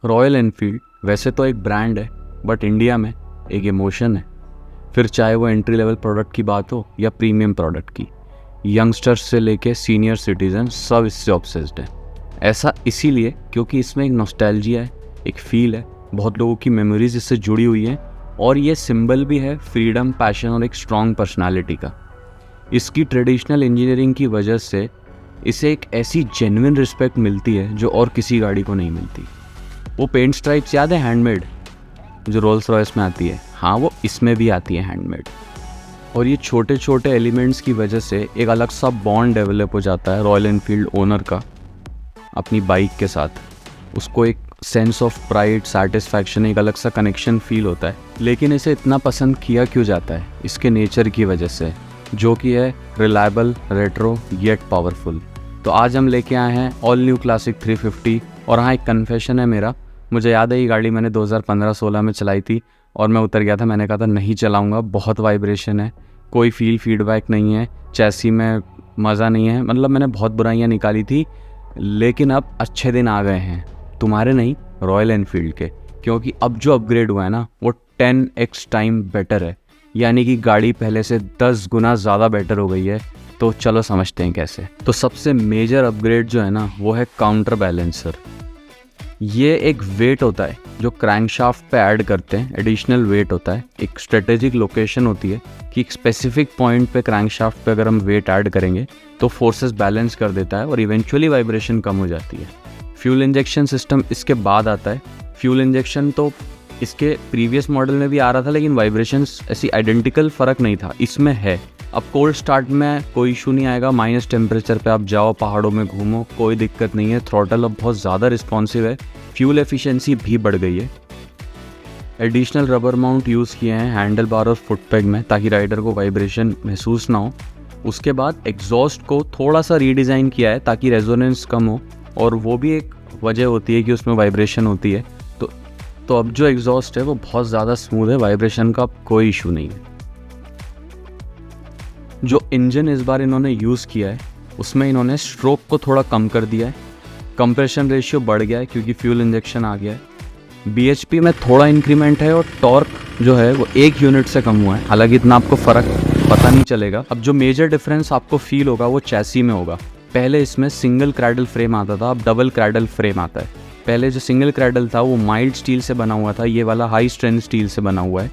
Royal Enfield वैसे तो एक ब्रांड है, बट इंडिया में एक इमोशन है। फिर चाहे वो एंट्री लेवल प्रोडक्ट की बात हो या प्रीमियम प्रोडक्ट की, यंगस्टर्स से लेके सीनियर सिटीजन सब इससे ऑब्सेस्ड है। ऐसा इसीलिए क्योंकि इसमें एक नॉस्टैल्जिया है, एक फील है, बहुत लोगों की मेमोरीज इससे जुड़ी हुई हैं और ये सिंबल भी है फ्रीडम, पैशन और एक स्ट्रॉन्ग पर्सनालिटी का। इसकी ट्रेडिशनल इंजीनियरिंग की वजह से इसे एक ऐसी जेन्युइन रिस्पेक्ट मिलती है जो और किसी गाड़ी को नहीं मिलती। वो पेंट स्ट्राइप्स याद है हैंडमेड, जो रोल्स रॉयस में आती है, हाँ वो इसमें भी आती है हैंडमेड। और ये छोटे छोटे एलिमेंट्स की वजह से एक अलग सा बॉन्ड डेवलप हो जाता है रॉयल एनफील्ड ओनर का अपनी बाइक के साथ। उसको एक सेंस ऑफ प्राइड, सैटिस्फैक्शन, एक अलग सा कनेक्शन फील होता है। लेकिन इसे इतना पसंद किया क्यों जाता है? इसके नेचर की वजह से, जो कि है रिलायबल, रेट्रो येट पावरफुल। तो आज हम लेके आए हैं ऑल न्यू क्लासिक 350। और हाँ, एक कन्फेशन है मेरा, मुझे याद है ये गाड़ी मैंने 2015-16 में चलाई थी और मैं उतर गया था। मैंने कहा था नहीं चलाऊंगा, बहुत वाइब्रेशन है, कोई फीडबैक नहीं है, चैसी में मज़ा नहीं है, मतलब मैंने बहुत बुराइयाँ निकाली थी। लेकिन अब अच्छे दिन आ गए हैं, तुम्हारे नहीं, रॉयल एनफील्ड के, क्योंकि अब जो अपग्रेड हुआ है ना वो 10x टाइम बेटर है। यानी कि गाड़ी पहले से 10 गुना ज़्यादा बेटर हो गई है। तो चलो समझते हैं कैसे। तो सबसे मेजर अपग्रेड जो है ना वो है काउंटर बैलेंसर। ये एक वेट होता है जो क्रैंकशाफ्ट पे ऐड करते हैं, एडिशनल वेट होता है। एक स्ट्रेटेजिक लोकेशन होती है कि एक स्पेसिफिक पॉइंट पे क्रैंकशाफ्ट पे अगर हम वेट ऐड करेंगे तो फोर्सेस बैलेंस कर देता है और इवेंचुअली वाइब्रेशन कम हो जाती है। फ्यूल इंजेक्शन सिस्टम इसके बाद आता है। फ्यूल इंजेक्शन तो इसके प्रीवियस मॉडल में भी आ रहा था, लेकिन वाइब्रेशंस ऐसी आइडेंटिकल फ़र्क नहीं था, इसमें है। अब कोल्ड स्टार्ट में कोई इशू नहीं आएगा, माइनस टेम्परेचर पे आप जाओ, पहाड़ों में घूमो, कोई दिक्कत नहीं है। थ्रॉटल अब बहुत ज़्यादा रिस्पॉन्सिव है, फ्यूल एफिशिएंसी भी बढ़ गई है। एडिशनल रबर माउंट यूज़ किए हैं हैंडल बार और फुट पेग में, ताकि राइडर को वाइब्रेशन महसूस ना हो। उसके बाद एग्जॉस्ट को थोड़ा सा रीडिज़ाइन किया है ताकि रेजोनेंस कम हो, और वो भी एक वजह होती है कि उसमें वाइब्रेशन होती है। तो अब जो एग्जॉस्ट है वो बहुत ज़्यादा स्मूथ है, वाइब्रेशन का कोई इशू नहीं है। जो इंजन इस बार इन्होंने यूज़ किया है उसमें इन्होंने स्ट्रोक को थोड़ा कम कर दिया है, कंप्रेशन रेशियो बढ़ गया है क्योंकि फ्यूल इंजेक्शन आ गया है। बीएचपी में थोड़ा इंक्रीमेंट है और टॉर्क जो है वो 1 यूनिट से कम हुआ है, हालांकि इतना आपको फ़र्क पता नहीं चलेगा। अब जो मेजर डिफरेंस आपको फील होगा वो चैसी में होगा। पहले इसमें सिंगल क्रैडल फ्रेम आता था, अब डबल क्रैडल फ्रेम आता है। पहले जो सिंगल क्रैडल था वो माइल्ड स्टील से बना हुआ था, ये वाला हाई स्ट्रेंथ स्टील से बना हुआ है।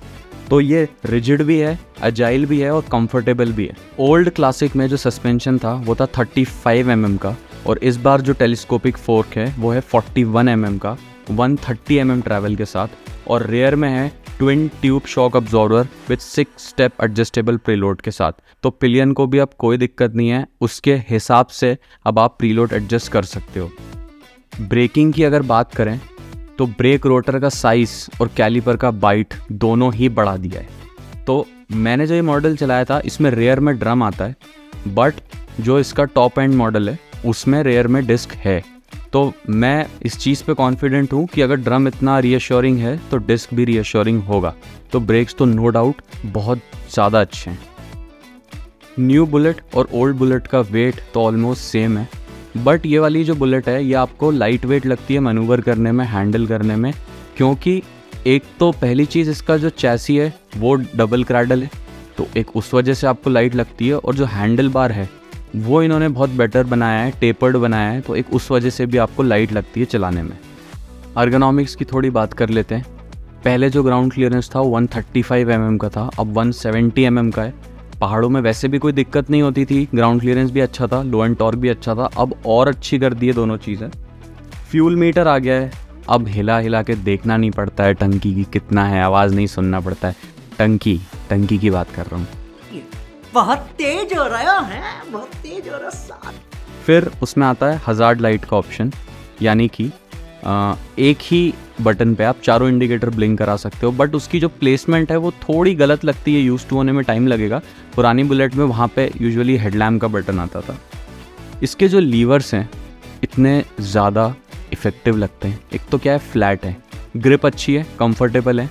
तो ये रिजिड भी है, अजाइल भी है और कंफर्टेबल भी है। ओल्ड क्लासिक में जो सस्पेंशन था वो था 35 mm का, और इस बार जो टेलीस्कोपिक फोर्क है वो है 41 mm का, 130 mm ट्रैवल के साथ। और रेयर में है twin tube shock absorber with 6 step adjustable preload के साथ। तो पिलियन को भी अब कोई दिक्कत नहीं है, उसके हिसाब से अब आप प्रीलोड एडजस्ट कर सकते हो। ब्रेकिंग की अगर बात करें तो ब्रेक रोटर का साइज़ और कैलिपर का बाइट दोनों ही बढ़ा दिया है। तो मैंने जो ये मॉडल चलाया था इसमें रेयर में ड्रम आता है, बट जो इसका टॉप एंड मॉडल है उसमें रेयर में डिस्क है। तो मैं इस चीज़ पे कॉन्फिडेंट हूँ कि अगर ड्रम इतना रीअश्योरिंग है तो डिस्क भी रीअश्योरिंग होगा। तो ब्रेक्स तो नो डाउट बहुत ज़्यादा अच्छे हैं। न्यू बुलेट और ओल्ड बुलेट का वेट तो ऑलमोस्ट सेम है, बट ये वाली जो बुलेट है ये आपको लाइट वेट लगती है मैनूवर करने में, हैंडल करने में, क्योंकि एक तो पहली चीज़ इसका जो चैसी है वो डबल क्रैडल है, तो एक उस वजह से आपको लाइट लगती है। और जो हैंडल बार है वो इन्होंने बहुत बेटर बनाया है, टेपर्ड बनाया है, तो एक उस वजह से भी आपको लाइट लगती है चलाने में। अर्गोनॉमिक्स की थोड़ी बात कर लेते हैं। पहले जो ग्राउंड क्लियरेंस था 135 mm का था, अब 170 mm का है। पहाड़ों में वैसे भी कोई दिक्कत नहीं होती थी, ग्राउंड क्लियरेंस भी अच्छा था, लो एंड टॉर्क भी अच्छा था, अब और अच्छी कर दी है दोनों चीज़ें। फ्यूल मीटर आ गया है, अब हिला हिला के देखना नहीं पड़ता है टंकी की कितना है, आवाज़ नहीं सुनना पड़ता है। टंकी की बात कर रहा हूँ, बहुत तेज हो रहा है, बहुत तेज हो रहा है। फिर उसमें आता है हज़ार्ड लाइट का ऑप्शन, यानी कि एक ही बटन पे आप चारों इंडिकेटर ब्लिंक करा सकते हो, बट उसकी जो प्लेसमेंट है वो थोड़ी गलत लगती है, यूज़ टू होने में टाइम लगेगा। पुरानी बुलेट में वहाँ पे यूजुअली हेडलैम्प का बटन आता था। इसके जो लीवर्स हैं इतने ज़्यादा इफ़ेक्टिव लगते हैं। एक तो क्या है, फ्लैट है, ग्रिप अच्छी है, कंफर्टेबल है,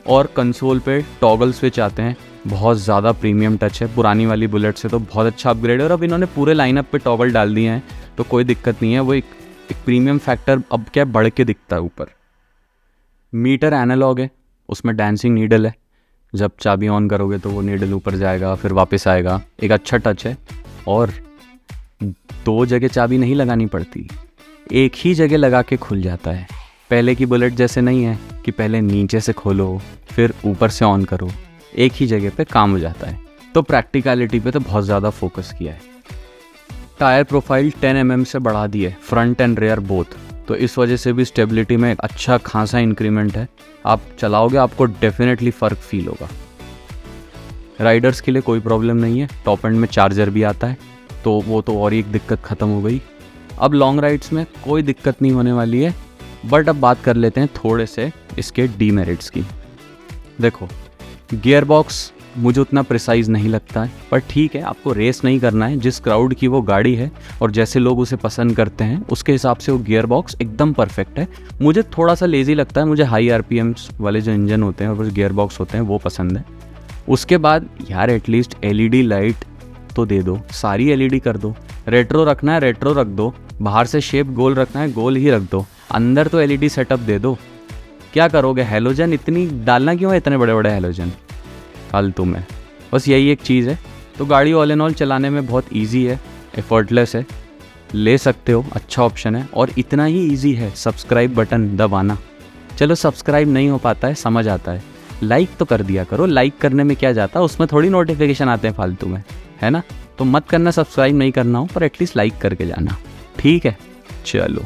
और कंसोल पे टॉगल स्विच आते हैं, बहुत ज़्यादा प्रीमियम टच है। पुरानी वाली बुलेट से तो बहुत अच्छा अपग्रेड है, और अब इन्होंने पूरे लाइनअप पे टॉगल डाल दिए हैं तो कोई दिक्कत नहीं है। वो एक प्रीमियम फैक्टर अब क्या बढ़ के दिखता है ऊपर। मीटर एनालॉग है, उसमें डांसिंग नीडल है, जब चाबी ऑन करोगे तो वो नीडल ऊपर जाएगा फिर वापस आएगा। एक अच्छा टच है, और 2 जगह चाबी नहीं लगानी पड़ती, एक ही जगह लगा के खुल जाता है। पहले की बुलेट जैसे नहीं है कि पहले नीचे से खोलो फिर ऊपर से ऑन करो, एक ही जगह पे काम हो जाता है। तो प्रैक्टिकलिटी पे तो बहुत ज़्यादा फोकस किया है। टायर प्रोफाइल 10 mm से बढ़ा दी है, फ्रंट एंड रेयर बोथ, तो इस वजह से भी स्टेबिलिटी में एक अच्छा खासा इंक्रीमेंट है। आप चलाओगे आपको डेफिनेटली फ़र्क फील होगा। राइडर्स के लिए कोई प्रॉब्लम नहीं है, टॉप एंड में चार्जर भी आता है, तो वो तो और एक दिक्कत ख़त्म हो गई। अब लॉन्ग राइड्स में कोई दिक्कत नहीं होने वाली है। बट अब बात कर लेते हैं थोड़े से इसके डीमेरिट्स की। देखो, गियर बॉक्स मुझे उतना प्रिसाइज नहीं लगता है, पर ठीक है, आपको रेस नहीं करना है, जिस क्राउड की वो गाड़ी है और जैसे लोग उसे पसंद करते हैं उसके हिसाब से वो गियर बॉक्स एकदम परफेक्ट है। मुझे थोड़ा सा लेज़ी लगता है, मुझे हाई RPMs वाले जो इंजन होते हैं और गियर बॉक्स होते हैं वो पसंद है। उसके बाद यार एटलीस्ट LED लाइट तो दे दो, सारी LED कर दो। रेट्रो रखना है रेट्रो रख दो, बाहर से शेप गोल रखना है गोल ही रख दो, अंदर तो LED सेटअप दे दो। क्या करोगे, हेलोजन इतनी डालना क्यों है, इतने बड़े बड़े हेलोजन फालतू में। बस यही एक चीज़ है। तो गाड़ी ऑल एंड ऑल चलाने में बहुत इजी है, एफर्टलेस है, ले सकते हो, अच्छा ऑप्शन है। और इतना ही इजी है सब्सक्राइब बटन दबाना। चलो सब्सक्राइब नहीं हो पाता है, समझ आता है, लाइक तो कर दिया करो। लाइक करने में क्या जाता है, उसमें थोड़ी नोटिफिकेशन आते हैं फालतू में, है ना। तो मत करना, सब्सक्राइब नहीं करना हो पर एटलीस्ट लाइक करके जाना, ठीक है। चलो।